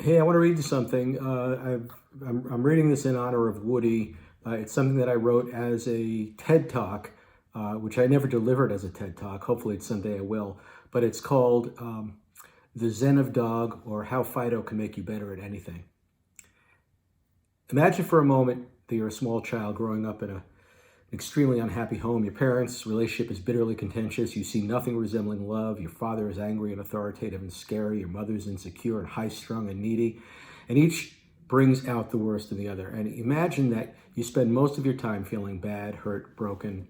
Hey, I want to read you something. I'm reading this in honor of Woody. It's something that I wrote as a TED Talk, which I never delivered as a TED Talk. Hopefully, someday I will. But it's called The Zen of Dog, or How Fido Can Make You Better at Anything. Imagine for a moment that you're a small child growing up in an extremely unhappy home. Your parents' relationship is bitterly contentious. You see nothing resembling love. Your father is angry and authoritative and scary. Your mother's insecure and high-strung and needy. And each brings out the worst in the other. And imagine that you spend most of your time feeling bad, hurt, broken,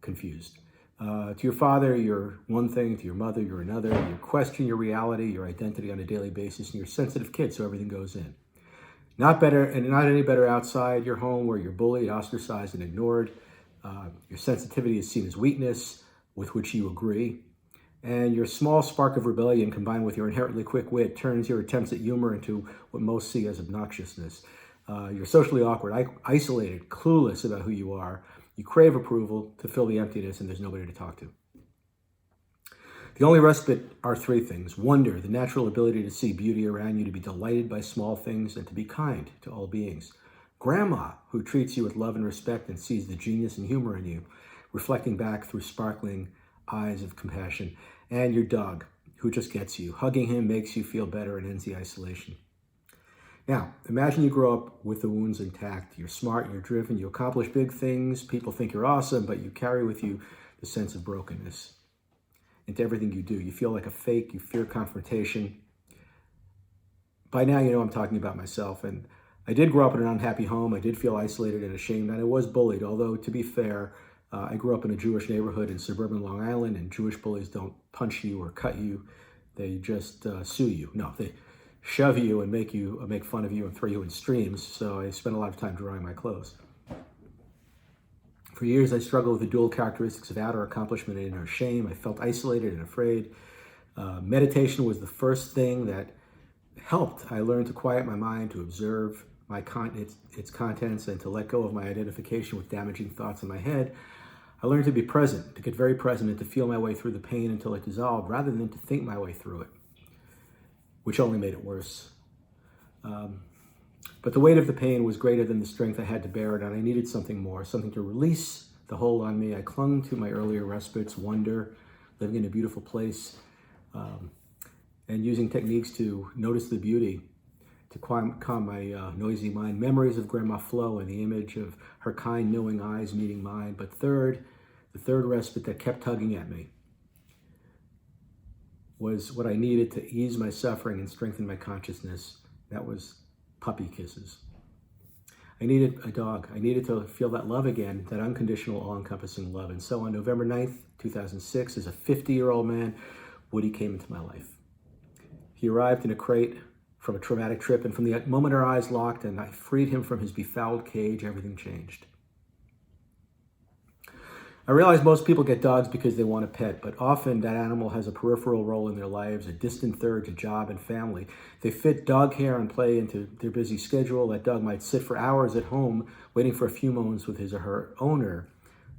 confused. To your father, you're one thing. To your mother, you're another. You question your reality, your identity on a daily basis, and you're a sensitive kid, so everything goes in. Not better, and not any better outside your home where you're bullied, ostracized, and ignored. Your sensitivity is seen as weakness, with which you agree. And your small spark of rebellion combined with your inherently quick wit turns your attempts at humor into what most see as obnoxiousness. You're socially awkward, isolated, clueless about who you are. You crave approval to fill the emptiness, and there's nobody to talk to. The only respite are three things: wonder, the natural ability to see beauty around you, to be delighted by small things, and to be kind to all beings. Grandma, who treats you with love and respect and sees the genius and humor in you, reflecting back through sparkling eyes of compassion. And your dog, who just gets you. Hugging him makes you feel better and ends the isolation. Now, imagine you grow up with the wounds intact. You're smart, you're driven, you accomplish big things. People think you're awesome, but you carry with you the sense of brokenness into everything you do. You feel like a fake, you fear confrontation. By now, you know I'm talking about myself. And I did grow up in an unhappy home. I did feel isolated and ashamed, and I was bullied. Although, to be fair, I grew up in a Jewish neighborhood in suburban Long Island, and Jewish bullies don't punch you or cut you. They just sue you. No, they shove you and make fun of you and throw you in streams. So I spent a lot of time drying my clothes. For years, I struggled with the dual characteristics of outer accomplishment and inner shame. I felt isolated and afraid. Meditation was the first thing that helped. I learned to quiet my mind, to observe its contents, and to let go of my identification with damaging thoughts in my head. I learned to be present, to get very present, and to feel my way through the pain until it dissolved, rather than to think my way through it, which only made it worse. But the weight of the pain was greater than the strength I had to bear it, and I needed something more, something to release the hold on me. I clung to my earlier respites, wonder, living in a beautiful place, and using techniques to notice the beauty, to calm my noisy mind. Memories of Grandma Flo and the image of her kind, knowing eyes meeting mine. But the third respite that kept tugging at me was what I needed to ease my suffering and strengthen my consciousness. That was puppy kisses. I needed a dog. I needed to feel that love again, that unconditional, all-encompassing love. And so on November 9th, 2006, as a 50-year-old man, Woody came into my life. He arrived in a crate from a traumatic trip, and from the moment our eyes locked and I freed him from his befouled cage, everything changed. I realize most people get dogs because they want a pet, but often that animal has a peripheral role in their lives, a distant third to job and family. They fit dog hair and play into their busy schedule. That dog might sit for hours at home waiting for a few moments with his or her owner.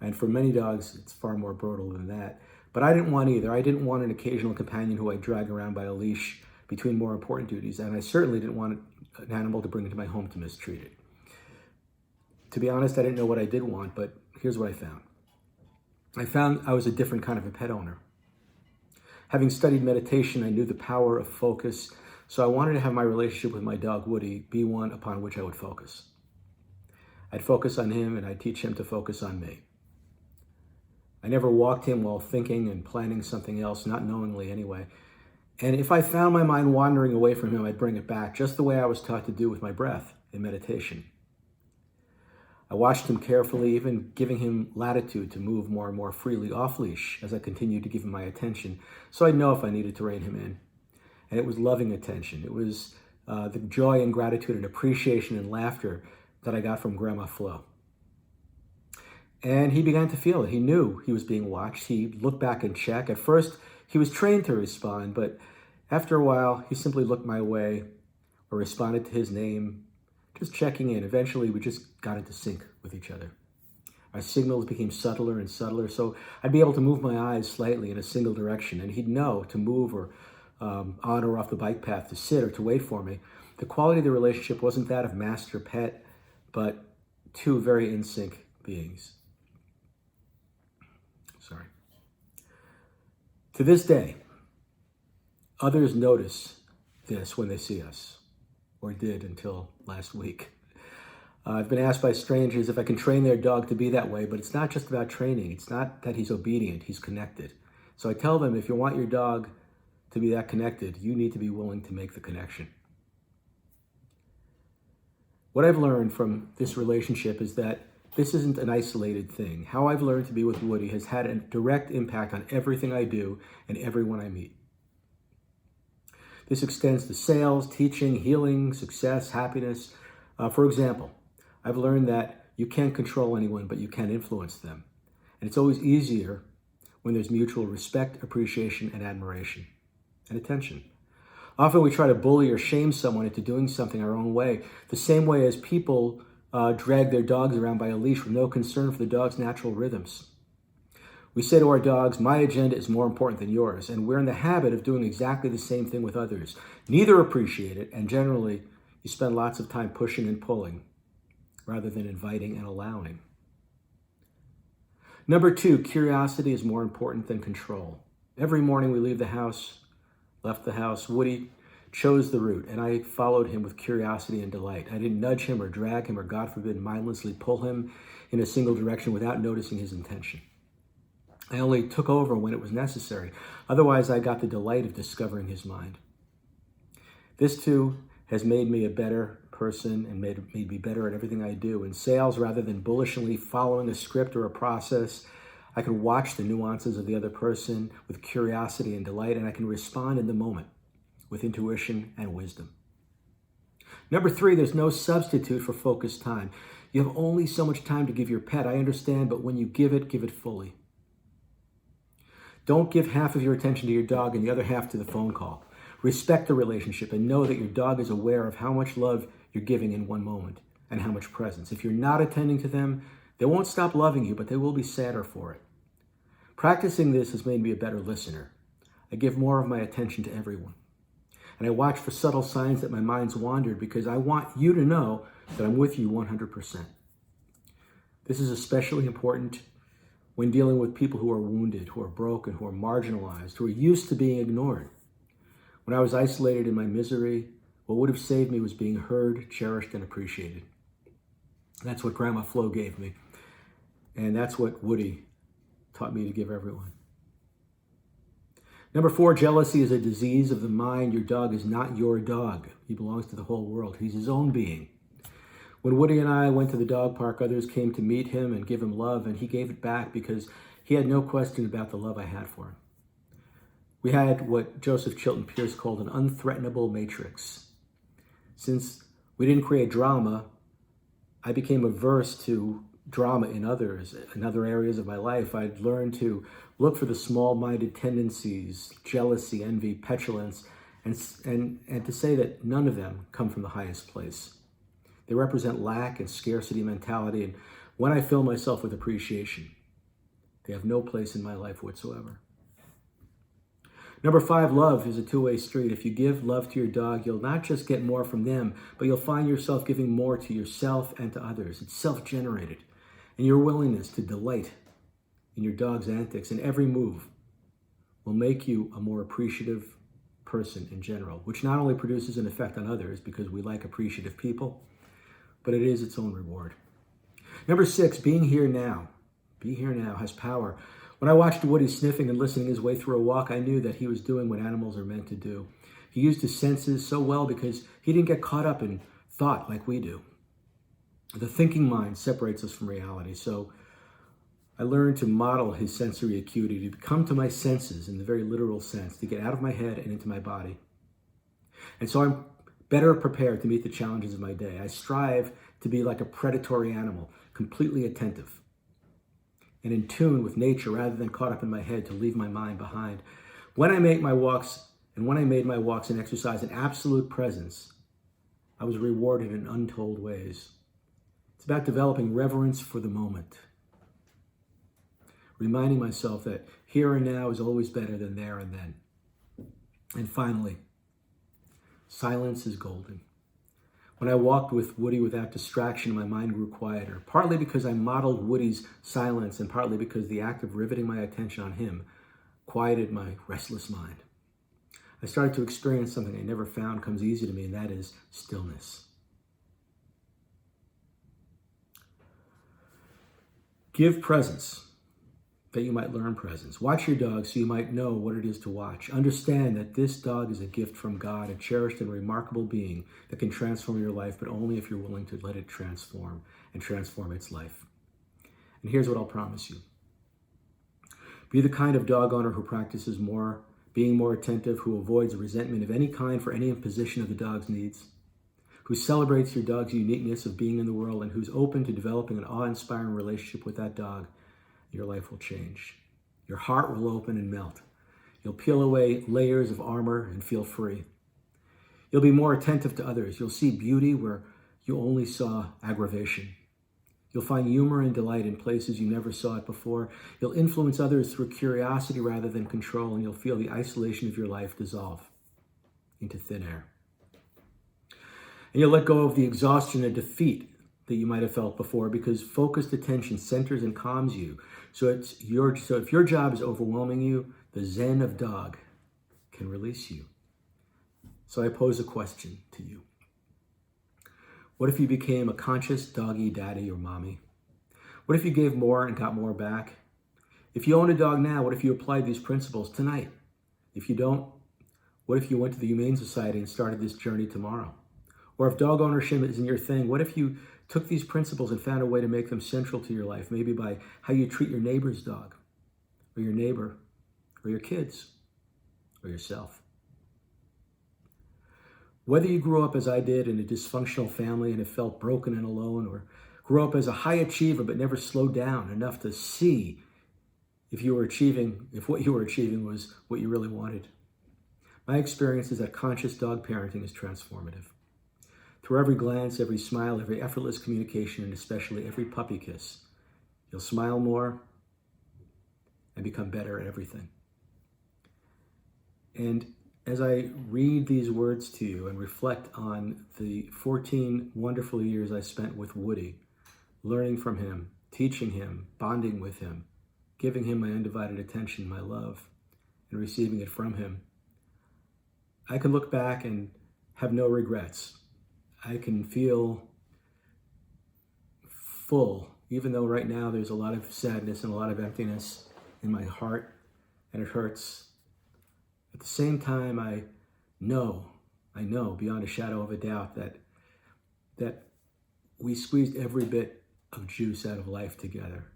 And for many dogs, it's far more brutal than that. But I didn't want either. I didn't want an occasional companion who I'd drag around by a leash between more important duties. And I certainly didn't want an animal to bring into my home to mistreat it. To be honest, I didn't know what I did want, but here's what I found. I found I was a different kind of a pet owner. Having studied meditation, I knew the power of focus, so I wanted to have my relationship with my dog Woody be one upon which I would focus. I'd focus on him, and I'd teach him to focus on me. I never walked him while thinking and planning something else, not knowingly anyway. And if I found my mind wandering away from him, I'd bring it back, just the way I was taught to do with my breath in meditation. I watched him carefully, even giving him latitude to move more and more freely off-leash as I continued to give him my attention, so I'd know if I needed to rein him in. And it was loving attention. It was the joy and gratitude and appreciation and laughter that I got from Grandma Flo. And he began to feel it. He knew he was being watched. He looked back and checked. At first, he was trained to respond, but after a while, he simply looked my way or responded to his name, just checking in. Eventually, we just got into sync with each other. Our signals became subtler and subtler, so I'd be able to move my eyes slightly in a single direction, and he'd know to move or on or off the bike path to sit or to wait for me. The quality of the relationship wasn't that of master-pet, but two very in sync beings. Sorry. To this day, others notice this when they see us, or did until last week. I've been asked by strangers if I can train their dog to be that way, but it's not just about training. It's not that he's obedient, he's connected. So I tell them, if you want your dog to be that connected, you need to be willing to make the connection. What I've learned from this relationship is that this isn't an isolated thing. How I've learned to be with Woody has had a direct impact on everything I do and everyone I meet. This extends to sales, teaching, healing, success, happiness. For example, I've learned that you can't control anyone, but you can influence them. And it's always easier when there's mutual respect, appreciation, and admiration, and attention. Often we try to bully or shame someone into doing something our own way, the same way as people drag their dogs around by a leash with no concern for the dog's natural rhythms. We say to our dogs, my agenda is more important than yours, and we're in the habit of doing exactly the same thing with others. Neither appreciate it, and generally, you spend lots of time pushing and pulling rather than inviting and allowing. Number 2, curiosity is more important than control. Every morning we left the house, Woody chose the route, and I followed him with curiosity and delight. I didn't nudge him or drag him or, God forbid, mindlessly pull him in a single direction without noticing his intention. I only took over when it was necessary. Otherwise, I got the delight of discovering his mind. This, too, has made me a better person and made me better at everything I do. In sales, rather than bullishly following a script or a process, I can watch the nuances of the other person with curiosity and delight, and I can respond in the moment with intuition and wisdom. Number 3, there's no substitute for focused time. You have only so much time to give your pet, I understand, but when you give it fully. Don't give half of your attention to your dog and the other half to the phone call. Respect the relationship and know that your dog is aware of how much love you're giving in one moment and how much presence. If you're not attending to them, they won't stop loving you, but they will be sadder for it. Practicing this has made me a better listener. I give more of my attention to everyone. And I watch for subtle signs that my mind's wandered because I want you to know that I'm with you 100%. This is especially important when dealing with people who are wounded, who are broken, who are marginalized, who are used to being ignored. When I was isolated in my misery, what would have saved me was being heard, cherished, and appreciated. That's what Grandma Flo gave me. And that's what Woody taught me to give everyone. Number 4, jealousy is a disease of the mind. Your dog is not your dog. He belongs to the whole world. He's his own being. When Woody and I went to the dog park, others came to meet him and give him love, and he gave it back because he had no question about the love I had for him. We had what Joseph Chilton Pearce called an unthreatenable matrix. Since we didn't create drama, I became averse to drama in other areas of my life. I'd learned to look for the small-minded tendencies, jealousy, envy, petulance, and to say that none of them come from the highest place. They represent lack and scarcity mentality, and when I fill myself with appreciation, they have no place in my life whatsoever. Number 5, love is a two-way street. If you give love to your dog, you'll not just get more from them, but you'll find yourself giving more to yourself and to others. It's self-generated. And your willingness to delight in your dog's antics and every move will make you a more appreciative person in general, which not only produces an effect on others because we like appreciative people, but it is its own reward. Number 6, being here now. Be here now has power. When I watched Woody sniffing and listening his way through a walk, I knew that he was doing what animals are meant to do. He used his senses so well because he didn't get caught up in thought like we do. The thinking mind separates us from reality, so I learned to model his sensory acuity, to come to my senses in the very literal sense, to get out of my head and into my body. And so I'm better prepared to meet the challenges of my day. I strive to be like a predatory animal, completely attentive and in tune with nature rather than caught up in my head to leave my mind behind. When I made my walks and exercise in absolute presence, I was rewarded in untold ways. It's about developing reverence for the moment, reminding myself that here and now is always better than there and then. And finally, silence is golden. When I walked with Woody without distraction, my mind grew quieter, partly because I modeled Woody's silence and partly because the act of riveting my attention on him quieted my restless mind. I started to experience something I never found comes easy to me, and that is stillness. Give presence that you might learn presence. Watch your dog so you might know what it is to watch. Understand that this dog is a gift from God, a cherished and remarkable being that can transform your life, but only if you're willing to let it transform and transform its life. And here's what I'll promise you. Be the kind of dog owner who practices being more attentive, who avoids resentment of any kind for any imposition of the dog's needs, who celebrates your dog's uniqueness of being in the world, and who's open to developing an awe-inspiring relationship with that dog. Your life will change. Your heart will open and melt. You'll peel away layers of armor and feel free. You'll be more attentive to others. You'll see beauty where you only saw aggravation. You'll find humor and delight in places you never saw it before. You'll influence others through curiosity rather than control, and you'll feel the isolation of your life dissolve into thin air. And you'll let go of the exhaustion and defeat that you might have felt before, because focused attention centers and calms you. So if your job is overwhelming you, the Zen of Dog can release you. So I pose a question to you. What if you became a conscious doggy daddy or mommy? What if you gave more and got more back? If you own a dog now, what if you applied these principles tonight? If you don't, what if you went to the Humane Society and started this journey tomorrow? Or if dog ownership isn't your thing, what if you took these principles and found a way to make them central to your life, maybe by how you treat your neighbor's dog, or your neighbor, or your kids, or yourself? Whether you grew up as I did in a dysfunctional family and have felt broken and alone, or grew up as a high achiever but never slowed down enough to see if what you were achieving was what you really wanted. My experience is that conscious dog parenting is transformative. Through every glance, every smile, every effortless communication, and especially every puppy kiss, you'll smile more and become better at everything. And as I read these words to you and reflect on the 14 wonderful years I spent with Woody, learning from him, teaching him, bonding with him, giving him my undivided attention, my love, and receiving it from him, I can look back and have no regrets. I can feel full, even though right now there's a lot of sadness and a lot of emptiness in my heart, and it hurts. At the same time, I know beyond a shadow of a doubt that we squeezed every bit of juice out of life together.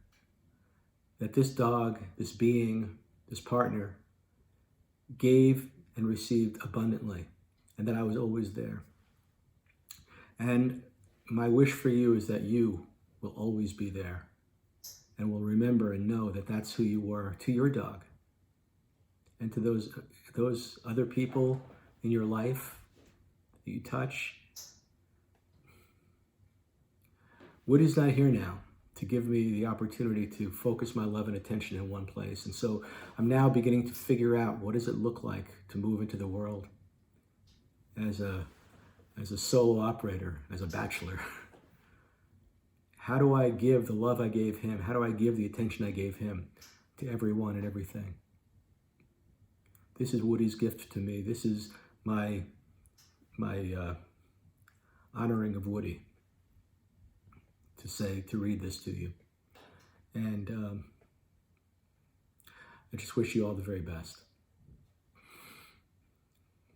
That this dog, this being, this partner gave and received abundantly, and that I was always there. And my wish for you is that you will always be there and will remember and know that that's who you were to your dog and to those other people in your life that you touch. Woody's not here now to give me the opportunity to focus my love and attention in one place. And so I'm now beginning to figure out, what does it look like to move into the world as a solo operator, as a bachelor? How do I give the love I gave him? How do I give the attention I gave him to everyone and everything? This is Woody's gift to me. This is my honoring of Woody, to read this to you. And I just wish you all the very best.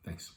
Thanks.